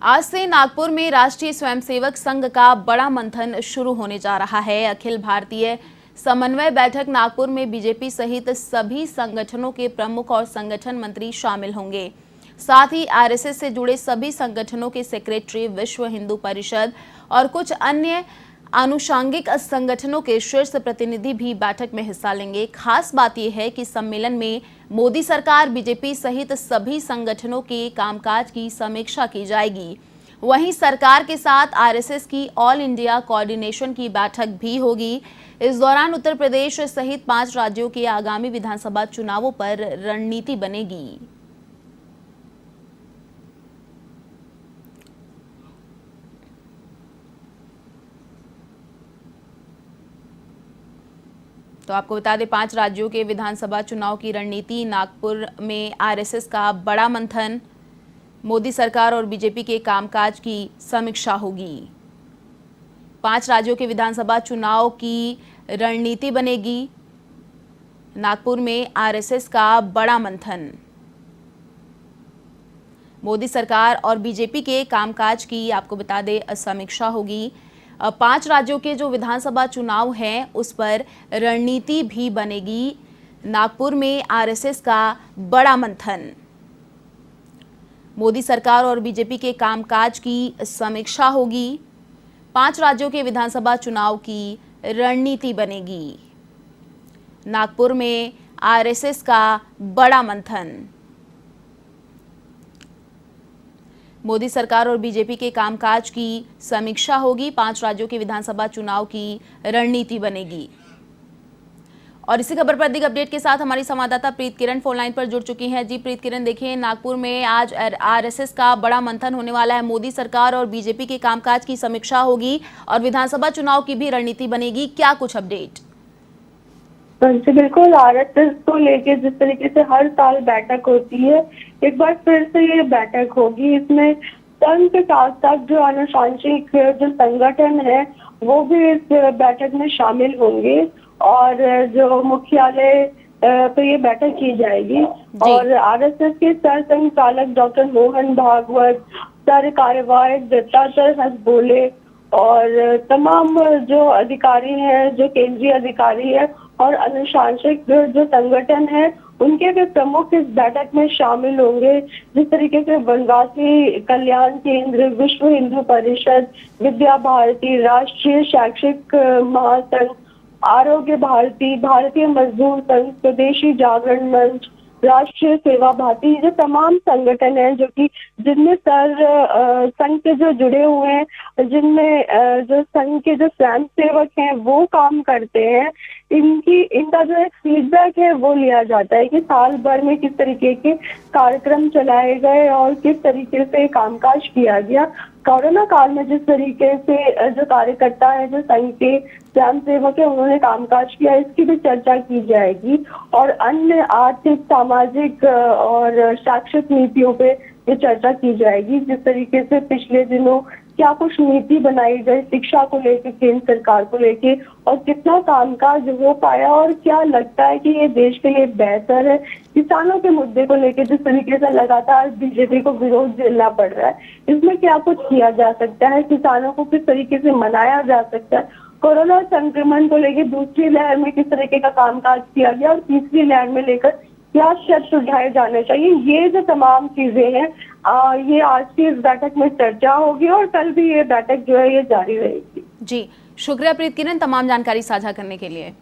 आज से नागपुर में राष्ट्रीय स्वयंसेवक संघ का बड़ा मंथन शुरू होने जा रहा है। अखिल भारतीय समन्वय बैठक नागपुर में बीजेपी सहित सभी संगठनों के प्रमुख और संगठन मंत्री शामिल होंगे। साथ ही आरएसएस से जुड़े सभी संगठनों के सेक्रेटरी, विश्व हिंदू परिषद और कुछ अन्य आनुषंगिक संगठनों के शीर्ष प्रतिनिधि भी बैठक में हिस्सा लेंगे। खास बात यह है कि सम्मेलन में मोदी सरकार, बीजेपी सहित सभी संगठनों के कामकाज की समीक्षा की जाएगी। वहीं सरकार के साथ आरएसएस की ऑल इंडिया कोऑर्डिनेशन की बैठक भी होगी। इस दौरान उत्तर प्रदेश सहित 5 राज्यों के आगामी विधानसभा चुनावों पर रणनीति बनेगी। तो आपको बता दें, 5 राज्यों के विधानसभा चुनाव की रणनीति, नागपुर में आरएसएस का बड़ा मंथन, मोदी सरकार और बीजेपी के कामकाज की समीक्षा होगी। 5 राज्यों के विधानसभा चुनाव की रणनीति बनेगी, नागपुर में आरएसएस का बड़ा मंथन, मोदी सरकार और बीजेपी के कामकाज की आपको बता दें समीक्षा होगी। 5 राज्यों के जो विधानसभा चुनाव हैं उस पर रणनीति भी बनेगी। नागपुर में आरएसएस का बड़ा मंथन, मोदी सरकार और बीजेपी के कामकाज की समीक्षा होगी। 5 राज्यों के विधानसभा चुनाव की रणनीति बनेगी। नागपुर में आरएसएस का बड़ा मंथन, मोदी सरकार और बीजेपी के कामकाज की समीक्षा होगी। 5 राज्यों के विधानसभा चुनाव की रणनीति बनेगी। और इसी खबर पर अधिक अपडेट के साथ हमारी संवाददाता प्रीत किरण फोन लाइन पर जुड़ चुकी हैं। जी प्रीत किरण, देखिए नागपुर में आज आरएसएस का बड़ा मंथन होने वाला है। मोदी सरकार और बीजेपी के कामकाज की समीक्षा होगी और विधानसभा चुनाव की भी रणनीति बनेगी। क्या कुछ अपडेट? जी बिल्कुल, आरएसएस को लेके जिस तरीके से हर साल बैठक होती है, एक बार फिर से ये बैठक होगी। इसमें संघ के साथ साथ जो आनुषंगिक जो संगठन है वो भी इस बैठक में शामिल होंगे और जो मुख्यालय पे ये बैठक की जाएगी। और आरएसएस के सरसंघचालक डॉक्टर मोहन भागवत, सर कार्यवाहक दत्तात्रय हसबोले और तमाम जो अधिकारी हैं, जो केंद्रीय अधिकारी है और अनुशांसिक जो संगठन है, उनके भी प्रमुख इस बैठक में शामिल होंगे। जिस तरीके से वनवासी कल्याण केंद्र, विश्व हिंदू परिषद, विद्या भारती, राष्ट्रीय शैक्षिक महासंघ, आरोग्य भारती, भारतीय मजदूर संघ, स्वदेशी जागरण मंच, राष्ट्रीय सेवा भारती, जो तमाम संगठन हैं जो कि जिनमें संघ के जो जुड़े हुए हैं, जिनमें जो संघ के जो स्वयं सेवक हैं वो काम करते हैं, इनका जो एक फीडबैक है वो लिया जाता है कि साल भर में किस तरीके के कार्यक्रम चलाए गए और किस तरीके से कामकाज किया गया। कोरोना काल में जिस तरीके से जो कार्यकर्ता है, जो संघ के स्वयं सेवक है, उन्होंने कामकाज किया, इसकी भी चर्चा की जाएगी। और अन्य आर्थिक, सामाजिक और शैक्षिक नीतियों पे ये चर्चा की जाएगी। जिस तरीके से पिछले दिनों क्या कुछ नीति बनाई गई शिक्षा को लेकर, केंद्र सरकार को लेके, और कितना कामकाज हो पाया और क्या लगता है कि ये देश के लिए बेहतर है। किसानों के मुद्दे को लेकर जिस तरीके से लगातार बीजेपी को विरोध झेलना पड़ रहा है, इसमें क्या कुछ किया जा सकता है, किसानों को किस तरीके से मनाया जा सकता है, कोरोना संक्रमण को लेकर दूसरी लहर में किस तरीके का कामकाज किया गया और तीसरी लहर में लेकर क्या शर्त उठाए जाने चाहिए, ये जो तमाम चीजें हैं ये आज की इस बैठक में चर्चा होगी और कल भी ये बैठक जो है ये जारी रहेगी। जी शुक्रिया प्रीत किरण, तमाम जानकारी साझा करने के लिए।